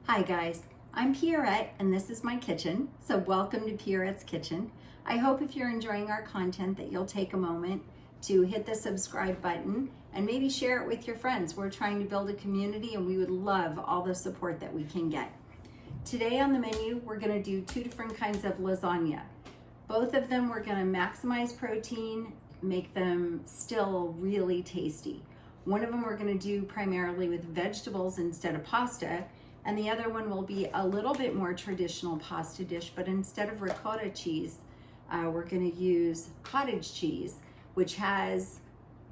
Hi guys, I'm Pierrette and this is my kitchen. So welcome to Pierrette's Kitchen. I hope if you're enjoying our content that you'll take a moment to hit the subscribe button and maybe share it with your friends. We're trying to build a community and we would love all the support that we can get. Today on the menu, we're gonna do two different kinds of lasagna. Both of them we're gonna maximize protein, make them still really tasty. One of them we're gonna do primarily with vegetables instead of pasta, and the other one will be a little bit more traditional pasta dish, but instead of ricotta cheese, we're gonna use cottage cheese, which has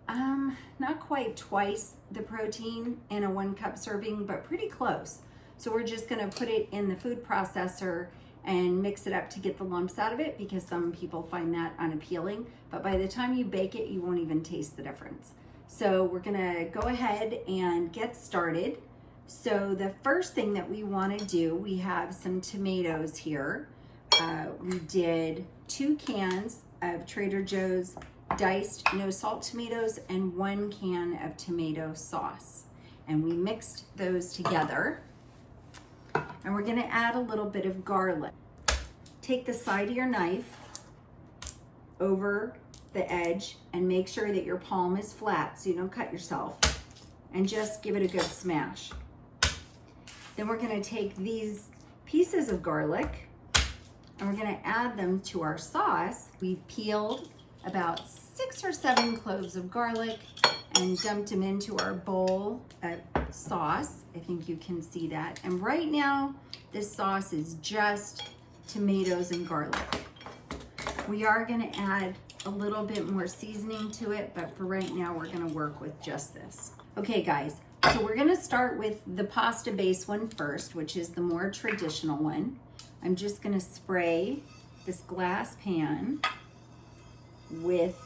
not quite twice the protein in a 1 cup serving, but pretty close. So we're just gonna put it in the food processor and mix it up to get the lumps out of it because some people find that unappealing. But by the time you bake it, you won't even taste the difference. So we're gonna go ahead and get started. So the first thing that we want to do, we have some tomatoes here. We did 2 cans of Trader Joe's diced no salt tomatoes and 1 can of tomato sauce. And we mixed those together. And we're going to add a little bit of garlic. Take the side of your knife over the edge and make sure that your palm is flat so you don't cut yourself. And just give it a good smash. Then we're going to take these pieces of garlic and we're going to add them to our sauce. We've peeled about 6 or 7 cloves of garlic and dumped them into our bowl of sauce. I think you can see that. And right now, this sauce is just tomatoes and garlic. We are going to add a little bit more seasoning to it, but for right now, we're going to work with just this. Okay, guys. So we're gonna start with the pasta base one first, which is the more traditional one. I'm just gonna spray this glass pan with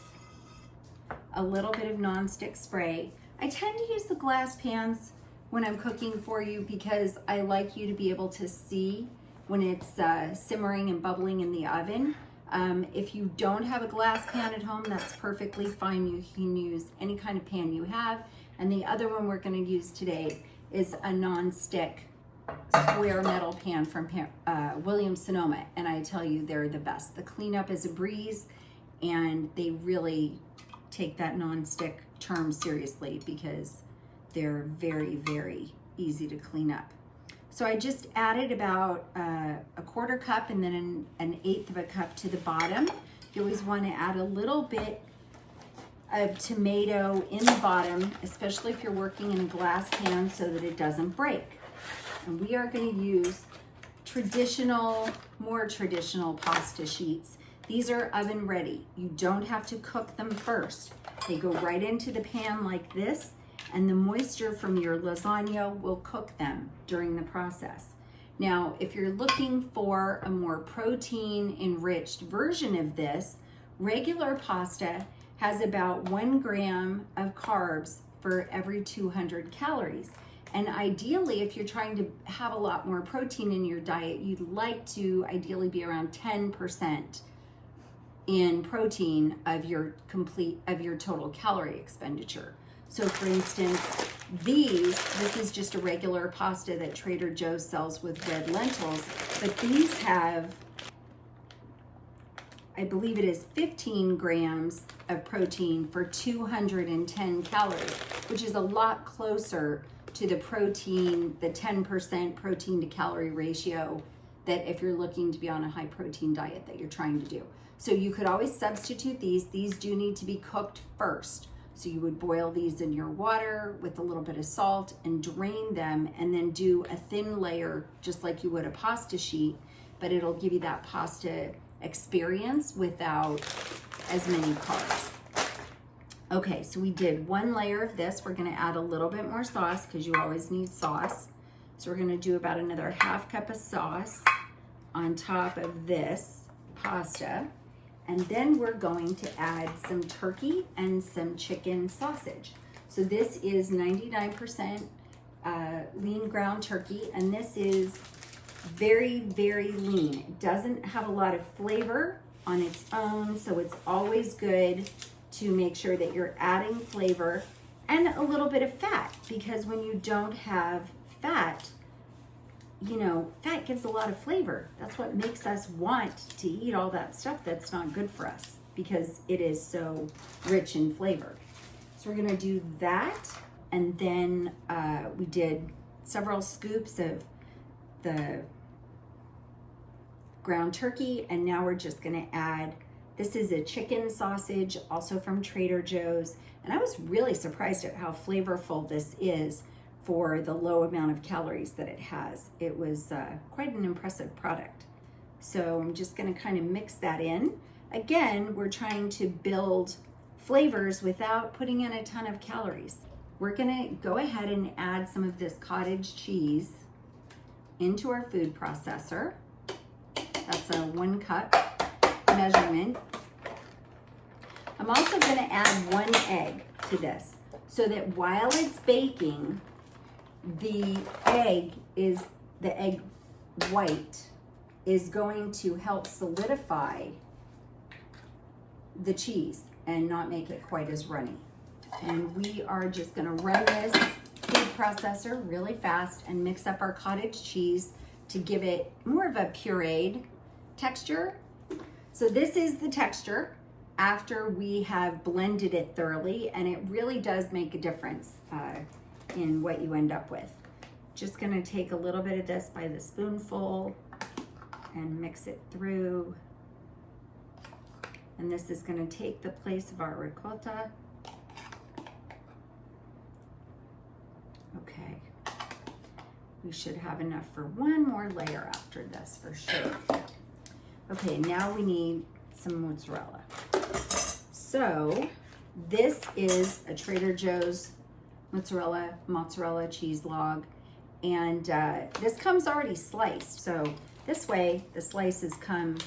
a little bit of nonstick spray. I tend to use the glass pans when I'm cooking for you because I like you to be able to see when it's simmering and bubbling in the oven. If you don't have a glass pan at home, that's perfectly fine. You can use any kind of pan you have. And the other one we're going to use today is a non-stick square metal pan from Williams-Sonoma. And I tell you, they're the best. The cleanup is a breeze, and they really take that non-stick term seriously because they're very, very easy to clean up. So I just added about a 1/4 cup and then an 1/8 of a cup to the bottom. You always want to add a little bit of tomato in the bottom, especially if you're working in a glass pan so that it doesn't break. And we are going to use more traditional pasta sheets. These are oven ready. You don't have to cook them first. They go right into the pan like this, and the moisture from your lasagna will cook them during the process. Now, if you're looking for a more protein-enriched version of this, regular pasta has about 1 gram of carbs for every 200 calories. And ideally, if you're trying to have a lot more protein in your diet, you'd like to ideally be around 10% in protein of your total calorie expenditure. So for instance, this is just a regular pasta that Trader Joe's sells with red lentils, but these have, I believe it is 15 grams of protein for 210 calories, which is a lot closer to the 10% protein to calorie ratio that if you're looking to be on a high protein diet that you're trying to do. So you could always substitute these. These do need to be cooked first. So you would boil these in your water with a little bit of salt and drain them and then do a thin layer just like you would a pasta sheet, but it'll give you that pasta experience without as many carbs. Okay, so we did 1 layer of this. We're gonna add a little bit more sauce because you always need sauce. So we're gonna do about another 1/2 cup of sauce on top of this pasta. And then we're going to add some turkey and some chicken sausage. So this is 99% lean ground turkey, and this is very, very lean. It doesn't have a lot of flavor on its own, so it's always good to make sure that you're adding flavor and a little bit of fat, because when you don't have fat, you know, fat gives a lot of flavor. That's what makes us want to eat all that stuff that's not good for us, because it is so rich in flavor. So we're gonna do that. And then we did several scoops of the ground turkey, and now we're just gonna add, this is a chicken sausage, also from Trader Joe's. And I was really surprised at how flavorful this is for the low amount of calories that it has. It was quite an impressive product. So I'm just gonna kind of mix that in. Again, we're trying to build flavors without putting in a ton of calories. We're gonna go ahead and add some of this cottage cheese into our food processor. That's a 1 cup measurement. I'm also gonna add 1 egg to this, so that while it's baking, the egg white is going to help solidify the cheese and not make it quite as runny. And we are just gonna run this food processor really fast and mix up our cottage cheese to give it more of a pureed texture. So this is the texture after we have blended it thoroughly, and it really does make a difference in what you end up with. Just gonna take a little bit of this by the spoonful and mix it through. And this is gonna take the place of our ricotta. Okay, we should have enough for 1 more layer after this for sure. Okay, now we need some mozzarella. So this is a Trader Joe's mozzarella cheese log, and this comes already sliced. So this way the slices come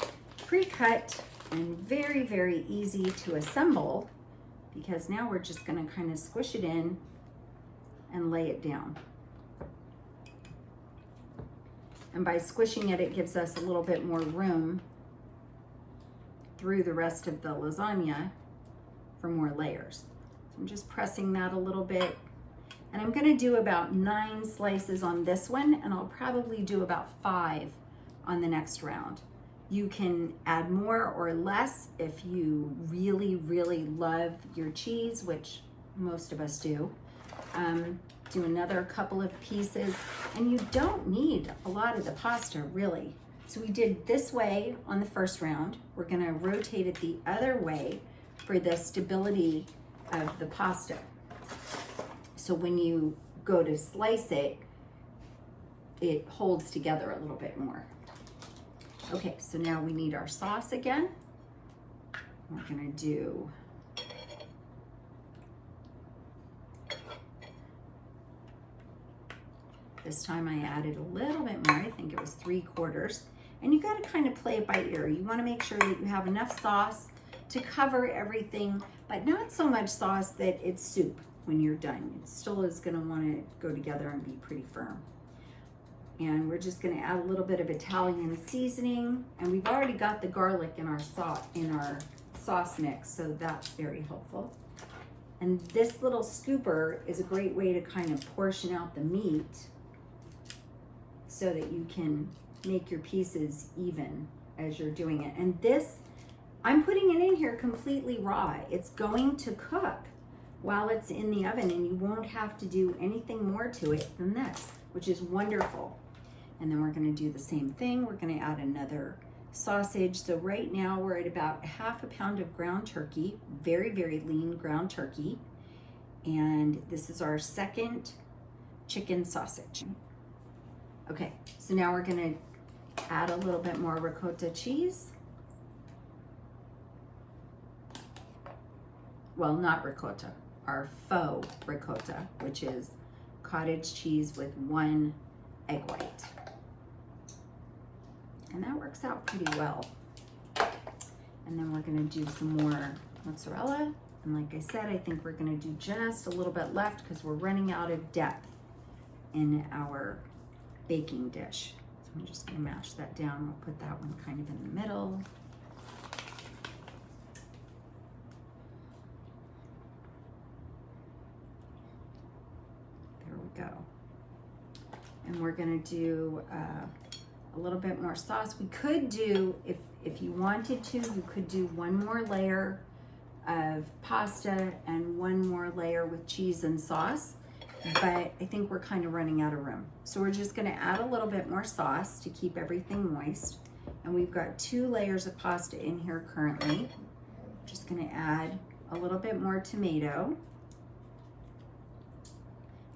pre-cut and very, very easy to assemble, because now we're just gonna kind of squish it in and lay it down. And by squishing it, it gives us a little bit more room through the rest of the lasagna for more layers. So I'm just pressing that a little bit. And I'm gonna do about 9 slices on this one, and I'll probably do about 5 on the next round. You can add more or less if you really, really love your cheese, which most of us do. Do another couple of pieces, and you don't need a lot of the pasta, really. So we did this way on the first round. We're gonna rotate it the other way for the stability of the pasta. So when you go to slice it, it holds together a little bit more. Okay, so now we need our sauce again. We're gonna do this time I added a little bit more. I think it was 3/4. And you gotta kind of play it by ear. You wanna make sure that you have enough sauce to cover everything, but not so much sauce that it's soup when you're done. It still is gonna wanna go together and be pretty firm. And we're just gonna add a little bit of Italian seasoning, and we've already got the garlic in our sauce mix, so that's very helpful. And this little scooper is a great way to kind of portion out the meat so that you can make your pieces even as you're doing it. And this, I'm putting it in here completely raw. It's going to cook while it's in the oven, and you won't have to do anything more to it than this, which is wonderful. And then we're gonna do the same thing. We're gonna add another sausage. So right now we're at about 1/2 pound of ground turkey, very, very lean ground turkey. And this is our second chicken sausage. Okay, so now we're gonna add a little bit more ricotta cheese. Well, not ricotta, our faux ricotta, which is cottage cheese with 1 egg white. And that works out pretty well. And then we're gonna do some more mozzarella. And like I said, I think we're gonna do just a little bit left because we're running out of depth in our baking dish. So I'm just gonna mash that down. We'll put that one kind of in the middle. There we go. And we're gonna do a little bit more sauce. We could do, if you wanted to, you could do one more layer of pasta and one more layer with cheese and sauce, but I think we're kind of running out of room. So we're just gonna add a little bit more sauce to keep everything moist. And we've got 2 layers of pasta in here currently. Just gonna add a little bit more tomato.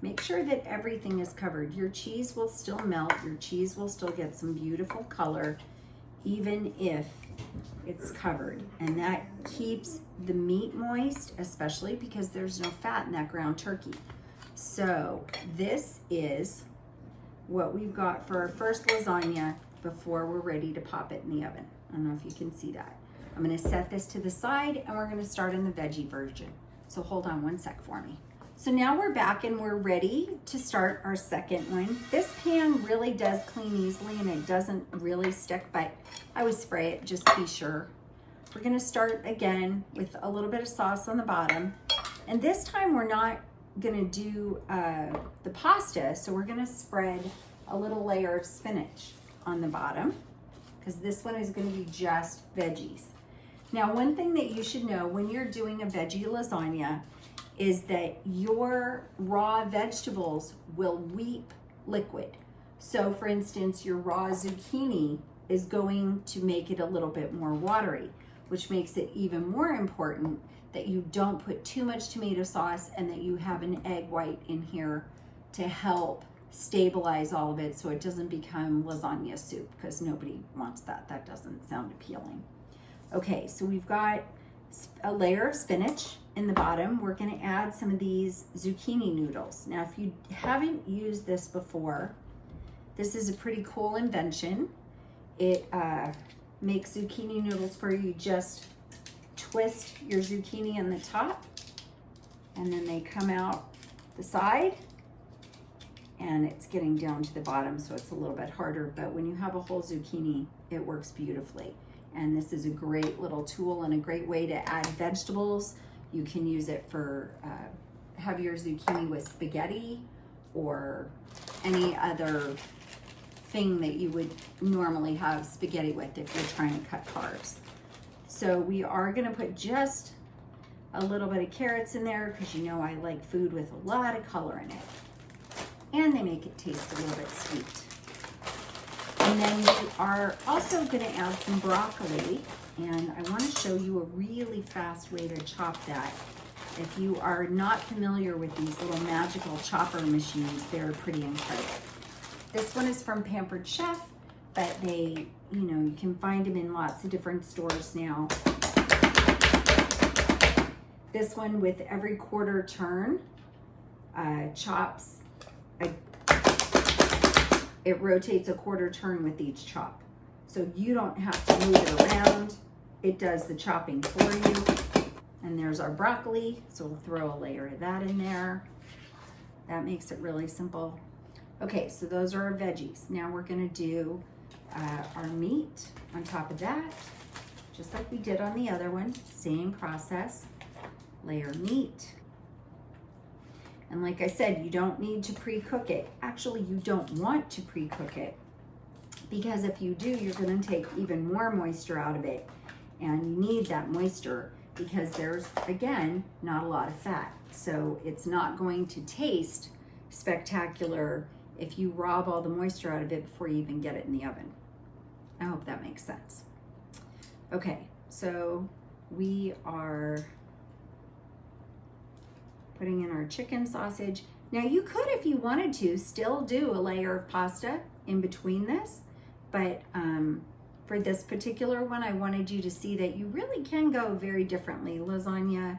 Make sure that everything is covered. Your cheese will still melt, your cheese will still get some beautiful color, even if it's covered. And that keeps the meat moist, especially because there's no fat in that ground turkey. So this is what we've got for our first lasagna before we're ready to pop it in the oven. I don't know if you can see that. I'm gonna set this to the side and we're gonna start in the veggie version. So hold on one sec for me. So now we're back and we're ready to start our second one. This pan really does clean easily and it doesn't really stick, but I would spray it just to be sure. We're gonna start again with a little bit of sauce on the bottom. And this time we're not gonna do the pasta, so we're gonna spread a little layer of spinach on the bottom because this one is gonna be just veggies. Now, one thing that you should know when you're doing a veggie lasagna is that your raw vegetables will weep liquid. So for instance, your raw zucchini is going to make it a little bit more watery, which makes it even more important that you don't put too much tomato sauce and that you have an egg white in here to help stabilize all of it so it doesn't become lasagna soup, because nobody wants that. That doesn't sound appealing. Okay, so we've got a layer of spinach in the bottom. We're gonna add some of these zucchini noodles. Now, if you haven't used this before, this is a pretty cool invention. It makes zucchini noodles for you. Just twist your zucchini on the top and then they come out the side, and it's getting down to the bottom, so it's a little bit harder, but when you have a whole zucchini, it works beautifully. And this is a great little tool and a great way to add vegetables. You can use it for have your zucchini with spaghetti or any other thing that you would normally have spaghetti with if you're trying to cut carbs. So we are gonna put just a little bit of carrots in there because you know I like food with a lot of color in it. And they make it taste a little bit sweet. And then we are also gonna add some broccoli, and I wanna show you a really fast way to chop that. If you are not familiar with these little magical chopper machines, they're pretty incredible. This one is from Pampered Chef, but they, you can find them in lots of different stores now. This one, with every quarter turn, chops, it rotates a quarter turn with each chop. So you don't have to move it around. It does the chopping for you. And there's our broccoli. So we'll throw a layer of that in there. That makes it really simple. Okay, so those are our veggies. Now we're gonna do our meat on top of that, just like we did on the other one. Same process, layer meat. And like I said, you don't need to pre-cook it. Actually, you don't want to pre-cook it, because if you do, you're gonna take even more moisture out of it. And you need that moisture because there's, again, not a lot of fat. So it's not going to taste spectacular if you rob all the moisture out of it before you even get it in the oven. I hope that makes sense. Okay, so we are putting in our chicken sausage. Now you could, if you wanted to, still do a layer of pasta in between this, but for this particular one, I wanted you to see that you really can go very differently. Lasagna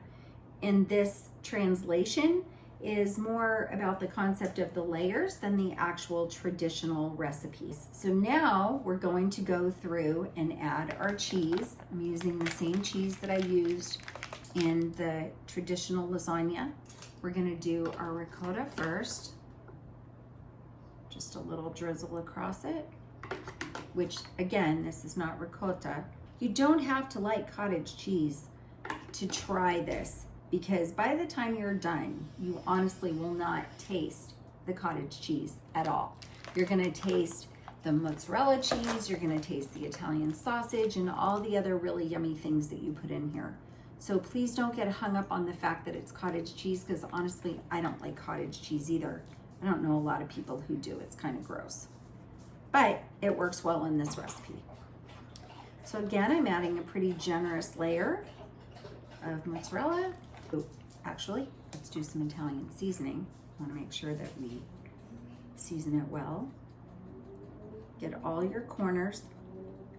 in this translation is more about the concept of the layers than the actual traditional recipes. So now we're going to go through and add our cheese. I'm using the same cheese that I used in the traditional lasagna. We're gonna do our ricotta first. Just a little drizzle across it, which again, this is not ricotta. You don't have to like cottage cheese to try this, because by the time you're done, you honestly will not taste the cottage cheese at all. You're gonna taste the mozzarella cheese, you're gonna taste the Italian sausage, and all the other really yummy things that you put in here. So please don't get hung up on the fact that it's cottage cheese, because honestly, I don't like cottage cheese either. I don't know a lot of people who do. It's kind of gross. But it works well in this recipe. So again, I'm adding a pretty generous layer of mozzarella. Oh, actually, let's do some Italian seasoning. I want to make sure that we season it well. Get all your corners.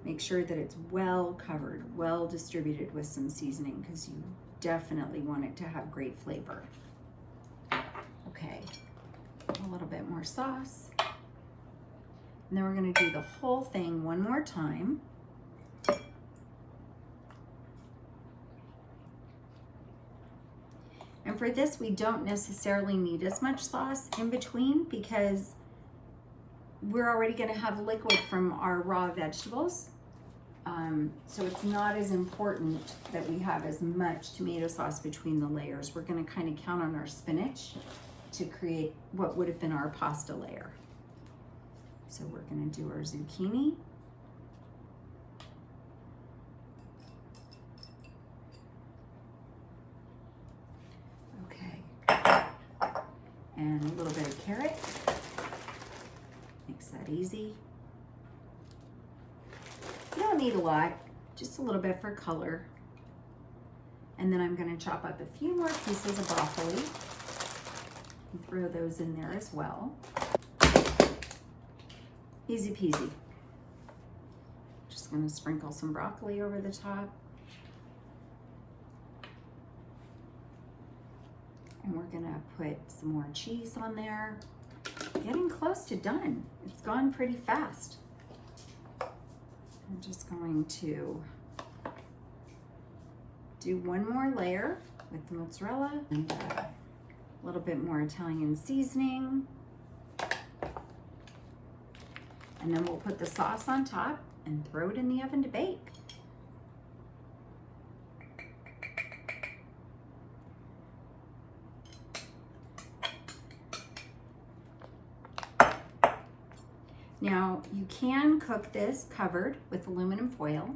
Make sure that it's well covered, well distributed with some seasoning, because you definitely want it to have great flavor. Okay, a little bit more sauce. And then we're gonna do the whole thing one more time. And for this, we don't necessarily need as much sauce in between, because we're already gonna have liquid from our raw vegetables. So it's not as important that we have as much tomato sauce between the layers. We're gonna kind of count on our spinach to create what would have been our pasta layer. So we're gonna do our zucchini. Okay. And a little bit of carrot. Makes that easy. You don't need a lot, just a little bit for color. And then I'm gonna chop up a few more pieces of broccoli and throw those in there as well. Easy peasy. Just gonna sprinkle some broccoli over the top. And we're gonna put some more cheese on there. Getting close to done. It's gone pretty fast. I'm just going to do one more layer with the mozzarella and a little bit more Italian seasoning. And then we'll put the sauce on top and throw it in the oven to bake. Now, you can cook this covered with aluminum foil,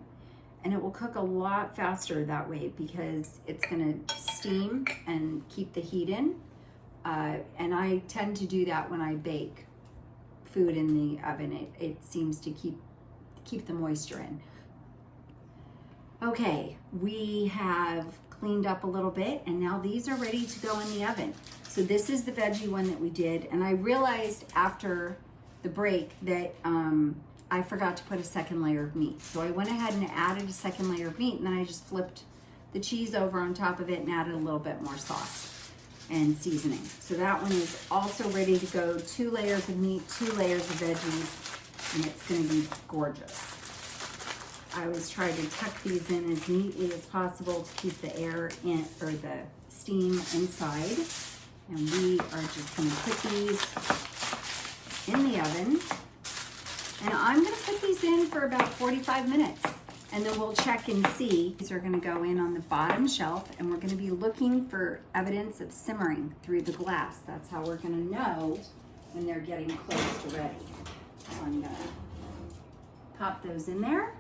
and it will cook a lot faster that way, because it's gonna steam and keep the heat in. And I tend to do that when I bake food in the oven. It seems to keep the moisture in. Okay, we have cleaned up a little bit, and now these are ready to go in the oven. So this is the veggie one that we did, and I realized after the break that I forgot to put a second layer of meat. So I went ahead and added a second layer of meat, and then I just flipped the cheese over on top of it and added a little bit more sauce and seasoning. So that one is also ready to go. 2 layers of meat, 2 layers of veggies, and it's gonna be gorgeous. I always try to tuck these in as neatly as possible to keep the air in, or the steam inside. And we are just gonna put these in the oven, and I'm gonna put these in for about 45 minutes, and then we'll check and see. These are gonna go in on the bottom shelf, and we're gonna be looking for evidence of simmering through the glass. That's how we're gonna know when they're getting close to ready. So I'm gonna pop those in there,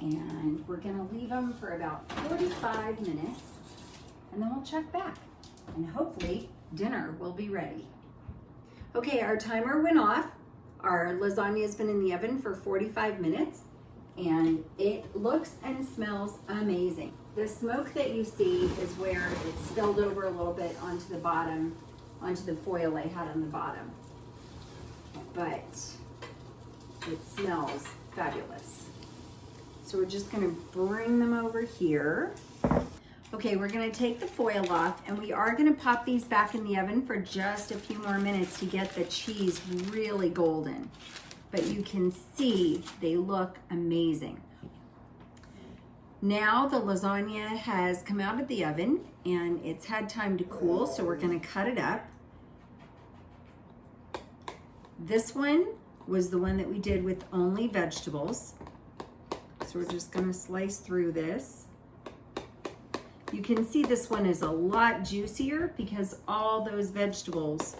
and we're gonna leave them for about 45 minutes, and then we'll check back, and hopefully dinner will be ready. Okay, our timer went off. Our lasagna has been in the oven for 45 minutes, and it looks and smells amazing. The smoke that you see is where it spilled over a little bit onto the bottom, onto the foil I had on the bottom. But it smells fabulous. So we're just gonna bring them over here. Okay, we're gonna take the foil off, and we are gonna pop these back in the oven for just a few more minutes to get the cheese really golden. But you can see they look amazing. Now the lasagna has come out of the oven, and it's had time to cool, so we're gonna cut it up. This one was the one that we did with only vegetables. So we're just gonna slice through this. You can see this one is a lot juicier because all those vegetables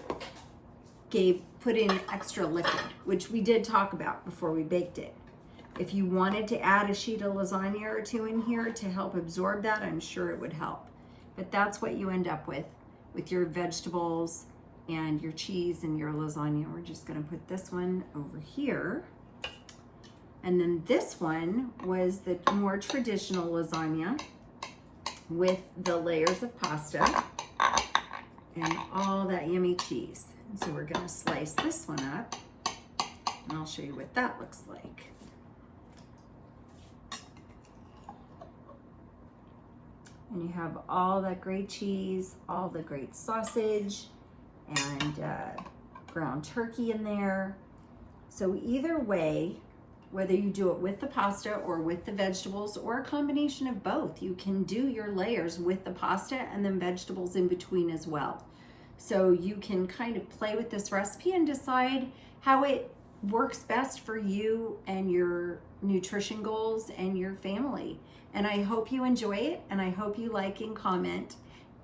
put in extra liquid, which we did talk about before we baked it. If you wanted to add a sheet of lasagna or two in here to help absorb that, I'm sure it would help. But that's what you end up with your vegetables and your cheese and your lasagna. We're just gonna put this one over here. And then this one was the more traditional lasagna with the layers of pasta and all that yummy cheese. And so we're gonna slice this one up, and I'll show you what that looks like. And you have all that great cheese, all the great sausage, and ground turkey in there. So either way, whether you do it with the pasta or with the vegetables or a combination of both, you can do your layers with the pasta and then vegetables in between as well. So you can kind of play with this recipe and decide how it works best for you and your nutrition goals and your family. And I hope you enjoy it, and I hope you like and comment,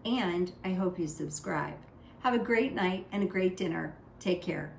and I hope you subscribe. Have a great night and a great dinner. Take care.